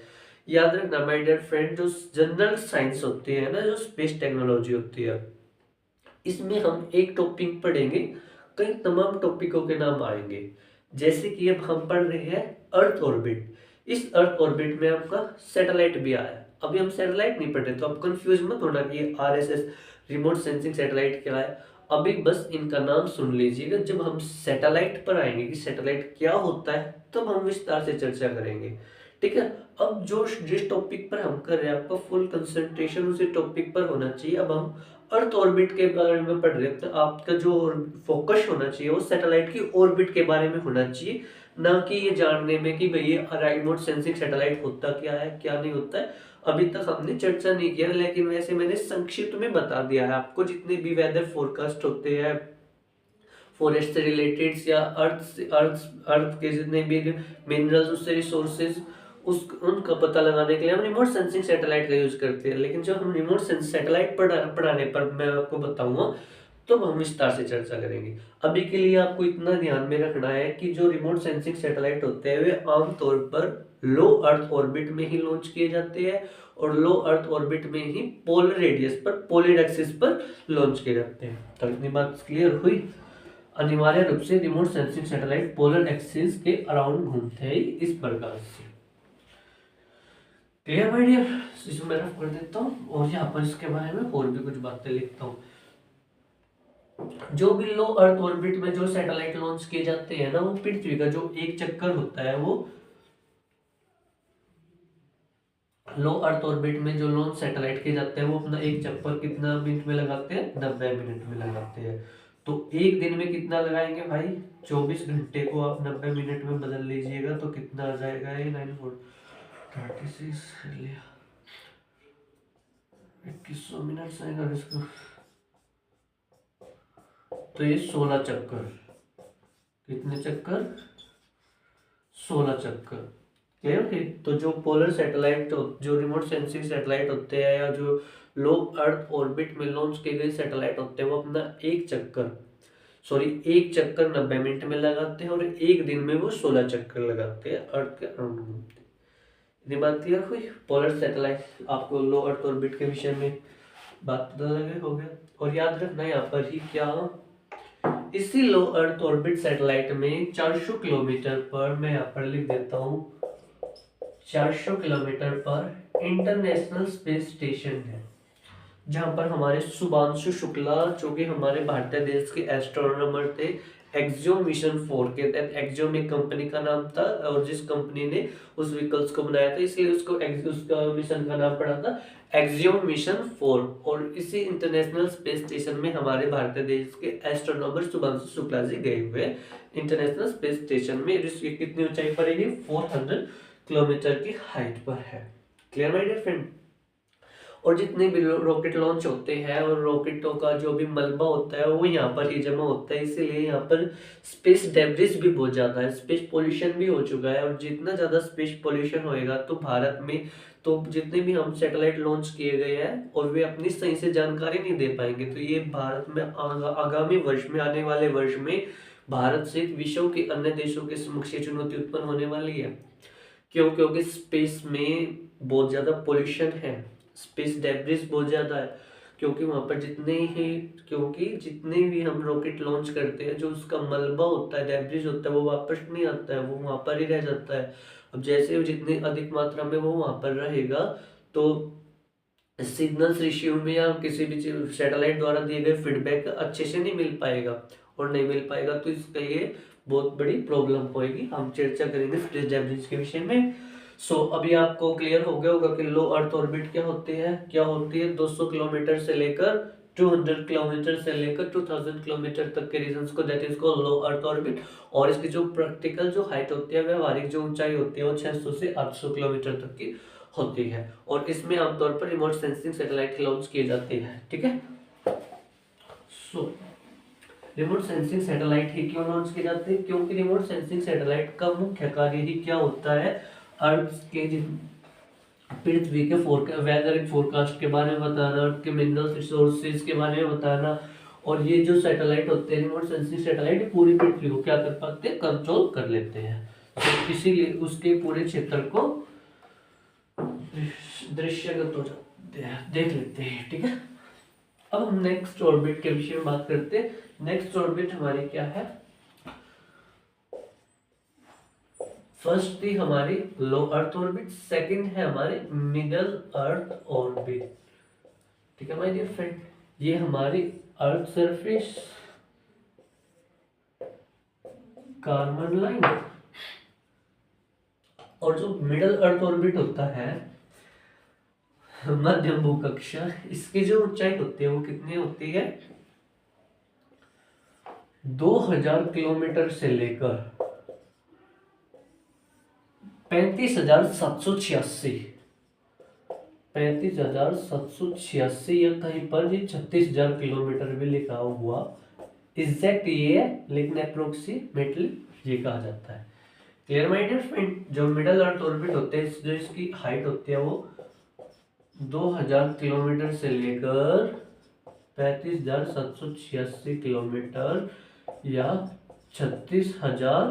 याद रखना माय डियर फ्रेंड, जो जनरल साइंस होती है ना, जो स्पेस टेक्नोलॉजी होती है, इसमें हम एक टॉपिक पढ़ेंगे, कई तमाम टॉपिकों के नाम आएंगे। जैसे कि अब हम पढ़ रहे हैं अर्थ ऑर्बिट, इस अर्थ ऑर्बिट में आपका सैटेलाइट भी आया। अभी हम सैटेलाइट नहीं पढ़ रहे, तो आप कंफ्यूज मत होना कि ये RSS रिमोट सेंसिंग सैटेलाइट क्या है। अभी बस इनका नाम सुन लीजिएगा, जब हम सैटेलाइट पर आएंगे कि सैटेलाइट क्या होता है, तब हम विस्तार से चर्चा करेंगे। ठीक है, अब जो जिस टॉपिक पर हम कर रहे हैं, आपका फुल कंसंट्रेशन उसी टॉपिक पर होना चाहिए। अब हम अर्थ ऑर्बिट के बारे में पढ़ रहे हैं, तो आपका जो फोकस होना चाहिए वो सैटेलाइट की ऑर्बिट के बारे में होना चाहिए, ना कि ये जानने में कि भाई ये रिमोट सेंसिंग सैटेलाइट होता क्या है, क्या नहीं होता है। अभी तक हमने चर्चा नहीं किया, लेकिन वैसे मैंने संक्षिप्त में बता दिया है आपको, जितने भी वेदर फोरकास्ट होते हैं, फॉरेस्ट से रिलेटेड, या अर्थ अर्थ के जितने भी मिनरल्स, उससे रिसोर्सेज, उस उनका पता लगाने के लिए हम रिमोट सेंसिंग सैटेलाइट का यूज करते हैं। लेकिन जब हम रिमोट सेंसिंग सैटेलाइट पढ़ाने पर मैं आपको बताऊंगा, तो हम विस्तार से चर्चा करेंगे। अभी के लिए आपको इतना ध्यान में रखना है कि जो रिमोट सेंसिंग सैटेलाइट होते हैं वे आमतौर पर लो अर्थ ऑर्बिट में ही लॉन्च किए जाते हैं, और लो अर्थ ऑर्बिट में ही पोलर रेडियस पर, पोलर एक्सिस पर लॉन्च किए जाते हैं। तो इतनी बात क्लियर हुई। अनिवार्य रूप से remote sensing satellite polar axis के अराउंड घूमते हैं इस प्रकार से। Clear my dear. इसको मैं रफ कर देता हूँ और यहाँ पर इसके बारे में और भी कुछ बातें लिखता हूँ। जो भी लो अर्थ ऑर्बिट में जो सैटेलाइट लॉन्च किए जाते हैं ना, वो पृथ्वी का जो एक चक्कर होता है, वो लो अर्थ ऑर्बिट में जो लॉन्च सैटेलाइट किए जाते हैं वो अपना एक चक्कर कितना मिनट में लगाते हैं? 90 मिनट में लगाते हैं। तो एक दिन में कितना लगाएंगे भाई? 24 घंटे को आप 90 मिनट में बदल लीजिएगा तो कितना आ जाएगा? ये 9 4 36 लिया 2100 मिनट आएगा इसको। तो ये 16 चक्कर। कितने चक्कर? 16 चक्कर। क्लियर है। तो जो पोलर सैटेलाइट, जो रिमोट सेंसिंग सैटेलाइट होते हैं या जो लो अर्थ ऑर्बिट में लॉन्च किए गए सैटेलाइट होते हैं, वो अपना एक चक्कर 90 मिनट में लगाते हैं और एक दिन में वो 16 चक्कर लगाते हैं अर्थ के अराउंड घूमते हैं। इतनी बात क्लियर हुई। पोलर सैटेलाइट आपको लो अर्थ ऑर्बिट के विषय में बात पता लगे हो गया। और याद रखना यहाँ पर ही क्या, इसी लो अर्थ ऑर्बिट सैटेलाइट में 400 किलोमीटर पर, मैं यहाँ पर लिख देता हूँ 400 किलोमीटर पर इंटरनेशनल स्पेस स्टेशन है, जहां पर हमारे शुभांशु शुक्ला, जो कि हमारे भारतीय देश के एस्ट्रोनॉमर थे, एक्सियो मिशन 4 के तहत, एक्सियो में कंपनी का नाम था और जिस कंपनी ने उस व्हीकल्स को बनाया था, इसलिए उसका मिशन का नाम पड़ा था एक्सियो मिशन 4। और इसी इंटरनेशनल स्पेस स्टेशन में हमारे भारतीय देश के एस्ट्रोनॉमर शुभांशु शुक्ला जी गए हुए इंटरनेशनल स्पेस स्टेशन में। इसकी कितनी ऊंचाई पर है? 400 किलोमीटर की हाइट पर है। Clear my dear friend. और जितने भी रॉकेट लॉन्च होते हैं और रॉकेटों का जो भी मलबा होता है वो यहाँ पर ही जमा होता है, इसीलिए यहाँ पर स्पेस डेब्रिस भी बहुत ज़्यादा है, स्पेस पोल्यूशन भी हो चुका है। और जितना ज़्यादा स्पेस पोल्यूशन होएगा तो भारत में, तो जितने भी हम सैटेलाइट लॉन्च किए गए हैं और वे अपनी सही से जानकारी नहीं दे पाएंगे, तो ये भारत में आगामी वर्ष में, आने वाले वर्ष में भारत सहित विश्व के अन्य देशों के समक्ष चुनौती उत्पन्न होने वाली है। क्यों? क्योंकि स्पेस में बहुत ज़्यादा पोल्यूशन है, स्पेस डेब्रिस बहुत ज़्यादा है। क्योंकि वहाँ पर जितने भी हम रॉकेट लॉन्च करते हैं, जो उसका मलबा होता है, डेब्रिस होता है, वो वापस नहीं आता है, वो वहाँ पर ही रह जाता है। अब जैसे जितनी अधिक मात्रा में वो वहाँ पर रहेगा, तो सिग्नल्स रिसीव में या किसी भी सैटेलाइट द्वारा दिए गए फीडबैक अच्छे से नहीं मिल पाएगा, और नहीं मिल पाएगा तो इसके लिए बहुत बड़ी प्रॉब्लम होगी। हम चर्चा करेंगे स्पेस डेब्रिस के विषय में। अभी आपको क्लियर हो गया होगा कि लो अर्थ ऑर्बिट क्या होती है 200 किलोमीटर से लेकर 200 किलोमीटर से लेकर 2000 किलोमीटर तक के रीजन्स को, that is called low earth orbit. और इसकी जो प्रैक्टिकल जो हाइट होती है, व्यवहारिक जो ऊंचाई होती है, वो 600 से 800 किलोमीटर तक की होती है। और इसमें आमतौर पर रिमोट सेंसिंग सैटेलाइट लॉन्च किए जाते हैं। ठीक है। रिमोट सेंसिंग सैटेलाइट ही क्यों लॉन्च किए जाते हैं? क्योंकि रिमोट सेंसिंग सैटेलाइट का मुख्य कार्य ही क्या होता है? अर्थ के पृथ्वी के वेदर फोरकास्ट के बारे में बताना, अर्थ के मिनरल रिसोर्सेज के बारे में बताना। और ये जो सैटेलाइट होते हैं रिमोट सेंसिंग सैटेलाइट, पूरी पृथ्वी को क्या कर पाते हैं? कंट्रोल कर लेते हैं। तो इसीलिए उसके पूरे क्षेत्र को दृश्यगत हो जाते हैं, देख लेते हैं। ठीक है। अब हम नेक्स्ट ऑर्बिट के विषय में बात करते हैं। नेक्स्ट ऑर्बिट हमारी क्या है? फर्स्ट थी हमारी लो अर्थ ऑर्बिट, सेकंड है हमारी मिडल अर्थ ऑर्बिट। ठीक है माय डियर फ्रेंड। ये हमारी अर्थ सरफेस, कार्बन लाइन, और जो मिडल अर्थ ऑर्बिट होता है मध्यम भूकक्षा, इसकी जो ऊंचाई होती है वो कितनी होती है? 2000 किलोमीटर से लेकर 35,786 या कहीं पर ये 36,000 किलोमीटर भी लिखा हुआ एग्जैक्ट ये है, लेकिन अप्रोक्सीमेटली ये कहा जाता है। Clear my dear friend. जो मिडल अर्थ ऑर्बिट होते हैं, जो इसकी हाइट होती है वो 2000 किलोमीटर से लेकर 35,786 किलोमीटर या 36,000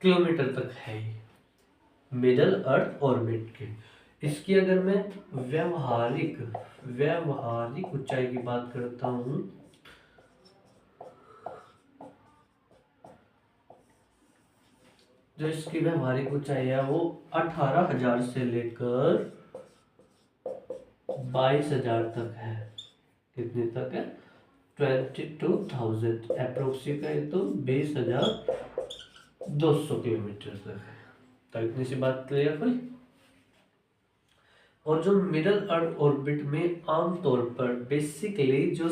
किलोमीटर तक है मिडल अर्थ ऑर्बिट के। इसकी अगर मैं व्यवहारिक ऊंचाई की बात करता हूं, जो इसकी व्यवहारिक ऊंचाई है वो 18,000 से लेकर 22,000 तक है। कितने तक है? 22,000 अप्रोक्सीमेट, तो 20,200 किलोमीटर तक है। तो इतनी सी बात क्लियर हुई। और जो मिडल अर्थ ऑर्बिट में आमतौर पर बेसिकली जो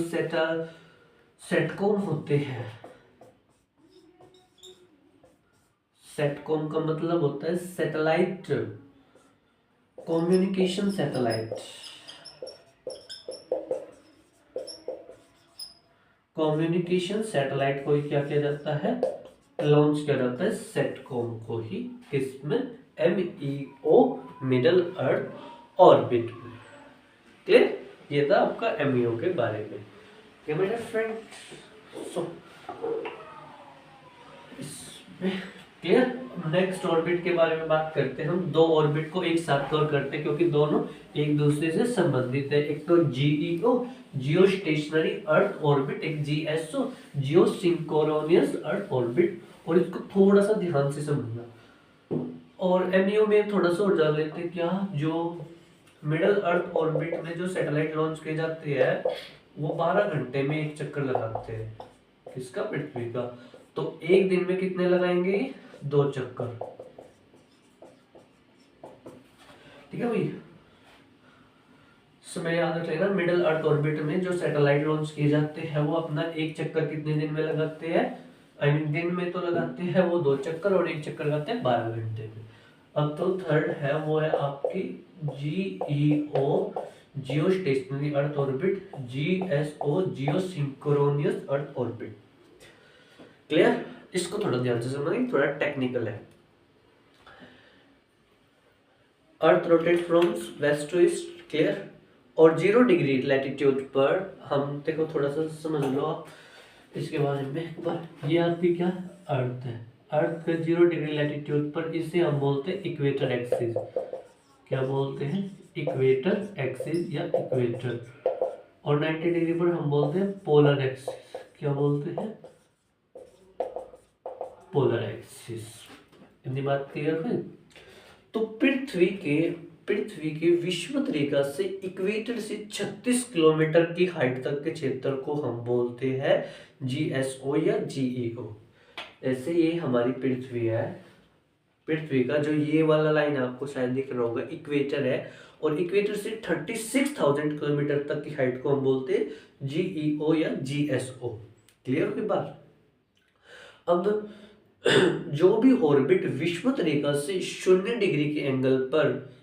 सेटकॉम होते हैं, सेटकॉम का मतलब होता है satellite communication satellite. Communication satellite को ही क्या किया जाता है? लॉन्च किया जाता है सेटकॉम को ही, किसमें? MEO मिडल अर्थ ऑर्बिट में। क्लियर? ये था आपका MEO के बारे में। क्या मेरे फ्रेंड? इसमें क्लियर। नेक्स्ट ऑर्बिट के बारे में बात करते हैं हम। दो ऑर्बिट को एक साथ कवर करते हैं क्योंकि दोनों एक दूसरे से संबंधित है। एक तो GEO geostationary earth orbit, एक GSO geosynchronous earth orbit. और इसको थोड़ा सा ध्यान से समझना। और MEO में थोड़ा सा और जान लेते हैं। क्या जो मिडल अर्थ ऑर्बिट में जो सैटेलाइट लॉन्च की जाती है वो 12 घंटे में एक चक्कर लगाते हैं। किसका? पृथ्वी का। तो एक दिन में कितने लगाएंगे? 2 चक्कर। ठीक है भाई, समय याद रख लेना। मिडल अर्थ ऑर्बिट में जो सैटेलाइट लॉन्च किए जाते हैं वो अपना एक चक्कर कितने दिन में लगाते हैं? आई मीन दिन में तो लगाते हैं वो 2 चक्कर, और एक चक्कर लगाते हैं 12 घंटे में। अब तो थर्ड है, वो है आपकी GEO geostationary earth orbit, GSO geosynchronous earth orbit. Clear? इसको थोड़ा ध्यान से समझना, थोड़ा टेक्निकल है। Earth rotate from west to east. Clear? और 0 डिग्री लैटिट्यूड पर हम, देखो थोड़ा सा समझ लो आप इसके बारे में एक बार। ये आपकी क्या? अर्थ है। अर्थ का 0 डिग्री लैटिट्यूड पर इसे हम बोलते हैं इक्वेटर एक्सिस। क्या बोलते हैं? इक्वेटर एक्सिस या इक्वेटर। और 90 डिग्री पर हम बोलते हैं पोलर एक्सिस। क्या बोलते हैं? Polar axis. इतनी बात क्लियर है? तो पृथ्वी के विषुवत रेखा से इक्वेटर से 36 किलोमीटर की हाइट तक के क्षेत्र को हम बोलते हैं GSO या GEO। ऐसे ये हमारी पृथ्वी है। पृथ्वी का जो ये वाला लाइन आपको शायद दिख रहा होगा, इक्वेटर है। और इक्वेटर से 36,000 किलोमीटर तक की हाइट को हम बोलते हैं GEO या GSO। क्लियर हुई बात? अब जो भी ऑर्बिट विषुवत रेखा से 0 डिग्री के एंगल पर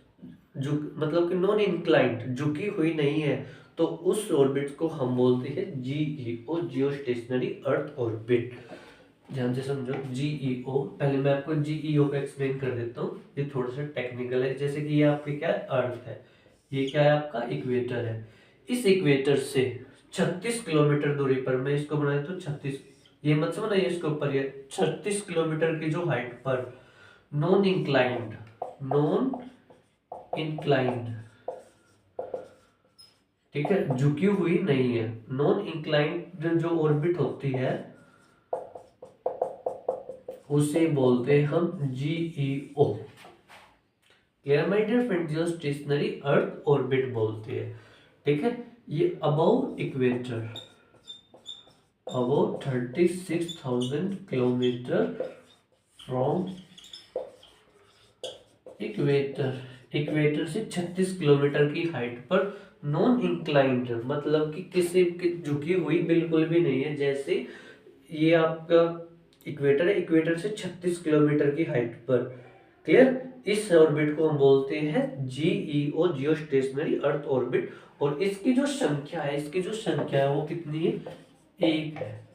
मतलब कि नॉन इंक्लाइंड, झुकी हुई नहीं है, तो उस ऑर्बिट को हम बोलते हैं GEO geostationary earth orbit. ध्यान से समझो। GEO, पहले मैं आपको GEO को एक्सप्लेन कर देता हूँ। ये थोड़ा सा टेक्निकल है। जैसे कि ये आपकी क्या है? अर्थ है। ये क्या है? आपका इक्वेटर है। इस इक्वेटर से 36 किलोमीटर दूरी पर, मैं इसको बना देता हूँ 36, ये मत समझना ये इसके ऊपर, ये 36 किलोमीटर की जो हाइट पर नॉन इंक्लाइंड ठीक है, झुकी हुई नहीं है, नॉन इंक्लाइंड जो ऑर्बिट होती है उसे बोलते हैं हम GEO। Clear my dear friend? Geostationary earth orbit बोलते हैं। ठीक है? ये above equator, above 36,000 kilometre from equator से 36 किलोमीटर की हाइट पर नॉन इंक्लाइंड, मतलब कि किसी की झुकी हुई बिल्कुल भी नहीं है। जैसे ये आपका इक्वेटर है, इक्वेटर से 36 किलोमीटर की हाइट पर। क्लियर? इस ऑर्बिट को हम बोलते हैं GEO geostationary earth orbit. और इसकी जो संख्या है वो कितनी है? 1 है।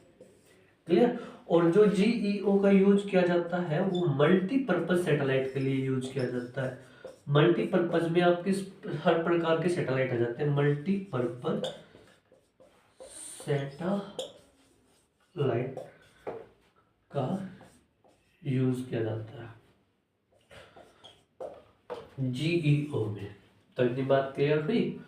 क्लियर? और जो GEO का यूज किया जाता है वो मल्टीपर्पज सैटेलाइट के लिए यूज किया जाता है। मल्टीपर्पज में आपके हर प्रकार के सैटेलाइट आ जाते हैं। मल्टीपर्पज सैटेलाइट का यूज किया जाता है GEO में। तो इतनी बात क्लियर हुई।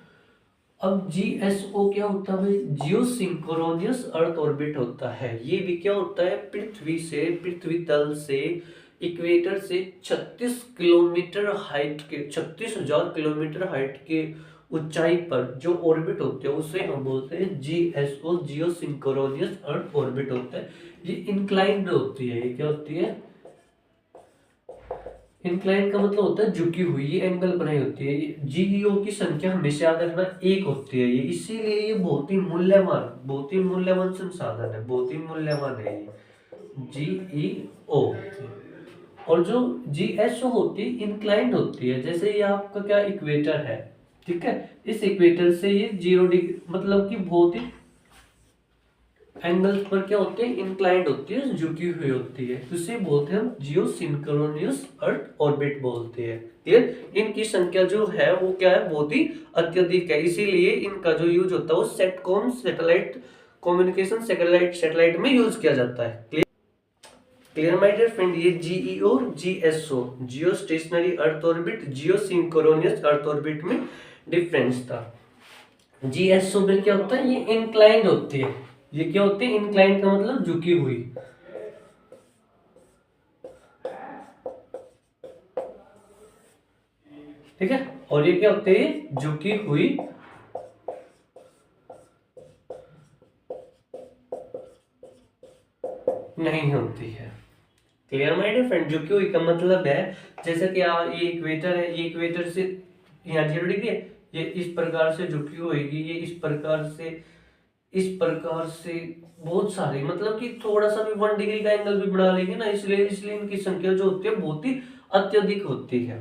अब GSO क्या होता है? जियो सिंक्रोनियस अर्थ ऑर्बिट होता है। ये भी क्या होता है? पृथ्वी तल से इक्वेटर से 36,000 किलोमीटर हाइट के ऊंचाई पर जो ऑर्बिट होते हैं उसे हम बोलते हैं जीएसओ, जियो सिंक्रोनियस अर्थ ऑर्बिट होता है। ये इंक्लाइंड होती है। ये क्या होती है? इंक्लाइन का मतलब होता है झुकी हुई, ये एंगल बनाई होती है। जीईओ की संख्या हमेशा याद रखना एक होती है ये, इसीलिए ये बहुत ही मूल्यवान संसाधन है, बहुत ही मूल्यवान है ये जीईओ। और जो जीएसओ होती है इंक्लाइंड होती है। जैसे ये आपका क्या इक्वेटर है, ठीक है, इस इक्वेटर से ये 0 डिग्री मतलब कि बहुत ही एंगल्स पर क्या होते हैं? इंक्लाइंड होती है, झुकी हुई होती है। तो इसे बोलते हैं हम जियो सिंक्रोनियस अर्थ ऑर्बिट बोलते हैं। क्लियर? इनकी संख्या जो है वो क्या है? बहुत ही अत्यधिक है, इसीलिए इनका जो यूज होता है वो सेटकॉम सैटेलाइट कम्युनिकेशन सैटेलाइट में यूज किया जाता है। Clear my dear friend? ये GEO, GSO, geostationary earth orbit, geosynchronous earth orbit में डिफरेंस था। जीएसओ में क्या होता है? ये इंक्लाइंड होती है। ये क्या होती है? इंक्लाइंड का मतलब झुकी हुई। ठीक है, और ये क्या होती है? झुकी हुई नहीं होती है। Clear my dear friend? झुकी हुई का मतलब है जैसे कि ये इक्वेटर है, ये इक्वेटर से यहाँ 0 डिग्री है, ये इस प्रकार से झुकी होगी, ये इस प्रकार से बहुत सारे मतलब कि थोड़ा सा भी 1 डिग्री का एंगल भी बना लेंगे ना, इसलिए इनकी संख्या जो होती है बहुत ही अत्यधिक होती है।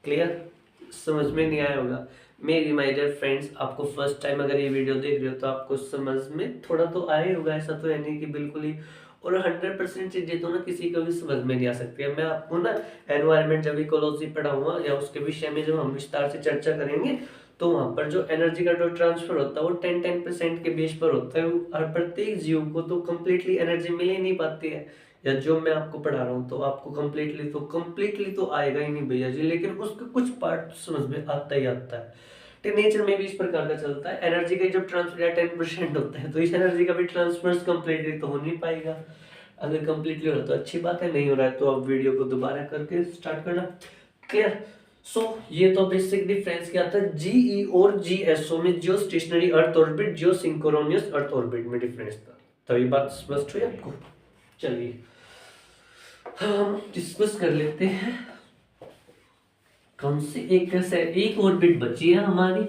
क्लियर? समझ में नहीं आया होगा मेरी माय डियर फ्रेंड्स। आपको फर्स्ट टाइम अगर ये वीडियो देख रहे हो तो आपको समझ में थोड़ा तो आया होगा, ऐसा तो है नहीं कि बिल्कुल ही। और 100% चीजें तो ना किसी को भी समझ में नहीं आ सकती है। मैं आपको ना एनवायरमेंट जब इकोलॉजी पढ़ाऊंगा या उसके विषय में जब हम विस्तार से चर्चा करेंगे तो वहां पर जो एनर्जी का जो ट्रांसफर होता है वो 10% के बेस पर होता है। और प्रत्येक जीव को तो कम्प्लीटली एनर्जी मिल ही नहीं पाती है, या जो मैं आपको पढ़ा रहा हूँ तो आपको कम्प्लीटली तो आएगा ही नहीं भैया जी, लेकिन उसका कुछ पार्ट समझ में आता ही आता है। तो नेचर में भी इस प्रकार का चलता है। एनर्जी का जब ट्रांसफर 10% होता है तो इस एनर्जी का भी ट्रांसफर कम्प्लीटली तो हो नहीं पाएगा। अगर कम्प्लीटली हो रहा है तो अच्छी बात है, नहीं हो रहा है तो आप वीडियो को दोबारा करके स्टार्ट करना। क्लियर? सो ये तो बेसिक डिफरेंस क्या था जीई और जीएसओ में, जियो stationery earth orbit, geosynchronous earth orbit में डिफरेंस था। तो ये बात स्पष्ट हुई आपको? चलिए हम डिस्कस कर लेते हैं कौन सी एक ऑर्बिट बची है हमारी,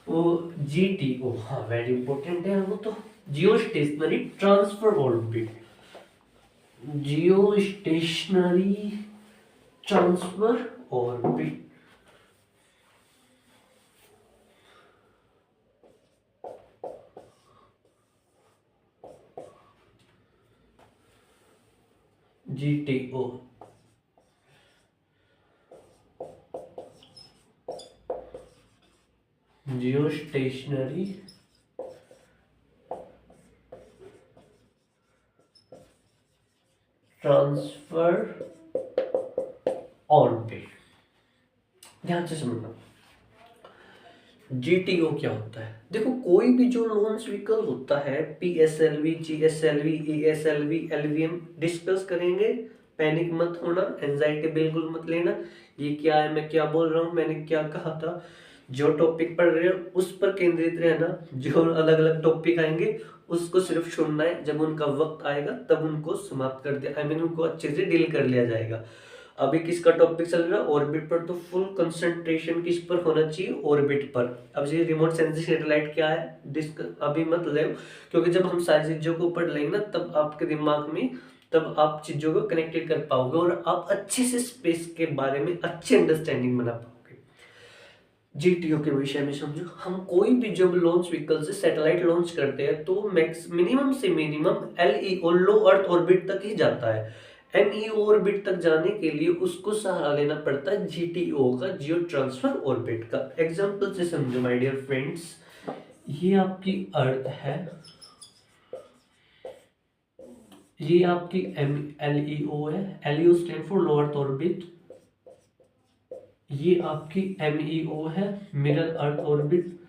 वो जीटीओ। हाँ, वेरी इंपॉर्टेंट है वो तो। जियो स्टेशनरी ट्रांसफर ऑर्बिट, जियो स्टेशनरी ट्रांसफर ऑर्बिट। जीटीओ जियो स्टेशनरी ट्रांसफर ऑर्बिट। ध्यान से समझना जीटीओ क्या होता है। देखो, कोई भी जो लॉन्च व्हीकल होता है, PSLV, GSLV, ASLV, LVM, discuss करेंगे। पैनिक मत होना, एंजाइटी बिल्कुल मत लेना। ये क्या है, मैं क्या बोल रहा हूँ, मैंने क्या कहा था। जो टॉपिक पढ़ रहे हो उस पर केंद्रित रहना। जो अलग अलग टॉपिक आएंगे उसको सिर्फ सुनना है, जब उनका वक्त आएगा तब उनको समाप्त कर दिया, उनको अच्छे से डील कर लिया जाएगा। अभी किसका टॉपिक चल रहा है? ऑर्बिट पर। तो फुल कंसंट्रेशन किस पर होना चाहिए? ऑर्बिट पर। अब ये रिमोट सेंसिंग सैटेलाइट क्या है अभी मत ले, क्योंकि जब हम सारी चीजों को पढ़ लेंगे ना तब आपके दिमाग में, तब आप चीजों को कनेक्टेड कर पाओगे और आप अच्छे से स्पेस के बारे में अच्छी अंडरस्टैंडिंग बना पाओगे। जीटीओ के विषय में समझो, हम कोई भी जब लॉन्च व्हीकल से सैटेलाइट लॉन्च करते हैं तो मिनिमम से मिनिमम एलईओ, लो अर्थ ऑर्बिट तक ही जाता है। एमईओ ऑर्बिट तक जाने के लिए उसको सहारा लेना पड़ता है जीटीओ का, जियो ट्रांसफर ऑर्बिट का। एग्जांपल से समझो माय डियर फ्रेंड्स, ये आपकी अर्थ है, ये आपकी एलईओ है, LEO stand for low earth orbit. ये आपकी एमईओ है, मिरर अर्थ ऑर्बिट।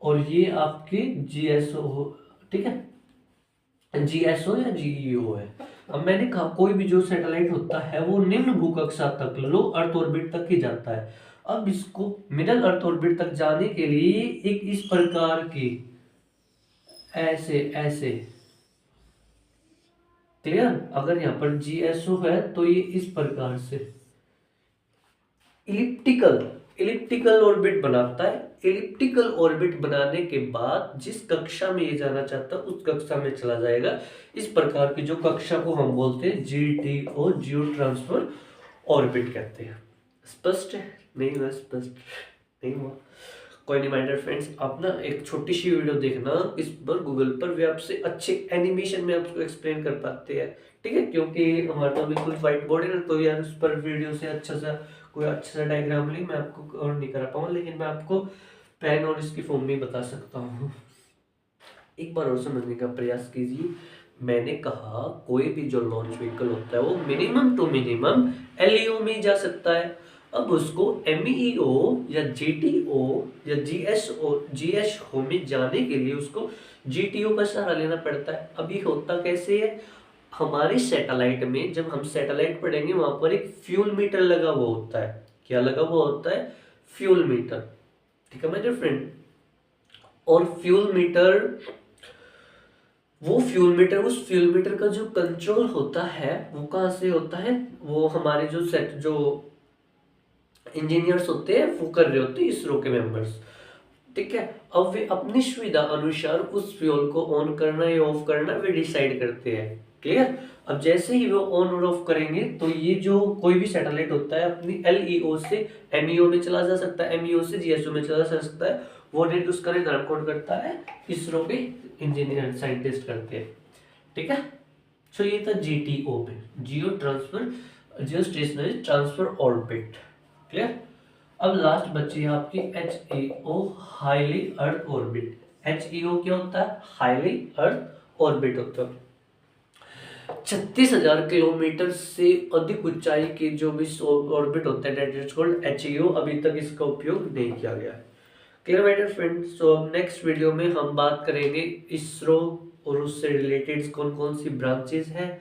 और ये आपकी जीएसओ, ठीक है, जीएसओ या जीईओ है। अब मैंने कहा कोई भी जो सैटेलाइट होता है वो निम्न भूकक्षा तक, लो अर्थ ऑर्बिट तक ही जाता है। अब इसको मिडल अर्थ ऑर्बिट तक जाने के लिए एक इस प्रकार की, ऐसे ऐसे, क्लियर। अगर यहाँ पर जीएसओ है तो ये इस प्रकार से इलिप्टिकल इलिप्टिकल ऑर्बिट बनाता है। इलिप्टिकल ऑर्बिट बनाने के बाद जिस कक्षा में ये जाना चाहता है उस कक्षा में चला जाएगा। इस प्रकार की जो कक्षा को हम बोलते हैं जीटीओ, जियो ट्रांसफर ऑर्बिट कहते हैं। स्पष्ट है? नहीं हुआ स्पष्ट? नहीं हुआ? कोई नहीं माय डियर फ्रेंड्स, आप ना एक छोटी सी वीडियो देखना इस पर गूगल पर, वे आपसे अच्छे एनिमेशन में आपको एक्सप्लेन कर पाते हैं, ठीक है। क्योंकि हमारा तो बिल्कुल व्हाइट बोर्ड है ना, तो यार उस पर वीडियो से अच्छा सा कोई अच्छा सा डायग्राम नहीं मैं आपको और नहीं करा पाऊंगा, लेकिन मैं आपको पेन और इसकी फॉर्म में बता सकता हूँ। एक बार और समझने का प्रयास कीजिए। मैंने कहा कोई भी जो लॉन्च व्हीकल होता है वो मिनिमम टू मिनिमम एलईओ में जा सकता है। अब उसको एमईओ या जीटीओ या जीएसओ में जाने के लिए उसको जीटीओ का सहारा लेना पड़ता है। अभी होता कैसे है, हमारे सैटेलाइट में जब हम सैटेलाइट पढ़ेंगे वहां पर एक फ्यूल मीटर लगा हुआ होता है। क्या लगा हुआ होता है? फ्यूल मीटर, ठीक है मेरे फ्रेंड। और फ्यूल मीटर, वो फ्यूल मीटर, उस फ्यूल मीटर का जो कंट्रोल होता है वो कहाँ से होता है? वो हमारे जो इंजीनियर्स होते हैं वो कर रहे होते हैं, इसरो के मेंबर्स, ठीक है। अब वे अपनी सुविधा अनुसार उस फ्यूल को ऑन करना या ऑफ करना वे डिसाइड करते हैं, क्लियर। अब जैसे ही वो ऑन और ऑफ करेंगे तो ये जो कोई भी सैटेलाइट होता है अपनी एलईओ से एमईओ में चला जा सकता है, एमईओ से जीएसओ में चला जा सकता है। वो उसका निर्धारण कौन करता है? इसरो के इंजीनियर साइंटिस्ट करते हैं, ठीक है। सो ये था जीटीओ में, जियो स्टेशनरी ट्रांसफर ऑर्बिट, क्लियर। अब लास्ट बची है आपकी HEO, highly earth orbit. HEO क्या होता है? हाईली अर्थ ऑर्बिट होता है। 36,000 किलोमीटर से अधिक ऊंचाई के जो भी ऑर्बिट होते हैं दैट इज कॉल्ड HEO। अभी तक इसका उपयोग नहीं किया गया है, क्लियर माय डियर फ्रेंड्स। सो अब नेक्स्ट वीडियो में हम बात करेंगे इसरो और उससे रिलेटेड कौन कौन सी ब्रांचेस हैं,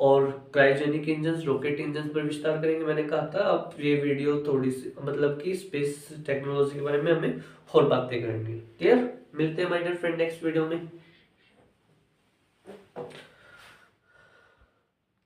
और क्रायोजेनिक इंजन, रॉकेट इंजन पर विस्तार करेंगे। मैंने कहा था अब ये वीडियो थोड़ी सी मतलब कि स्पेस टेक्नोलॉजी के बारे में हमें और बातें करेंगे, क्लियर। मिलते हैं my dear friend next video में।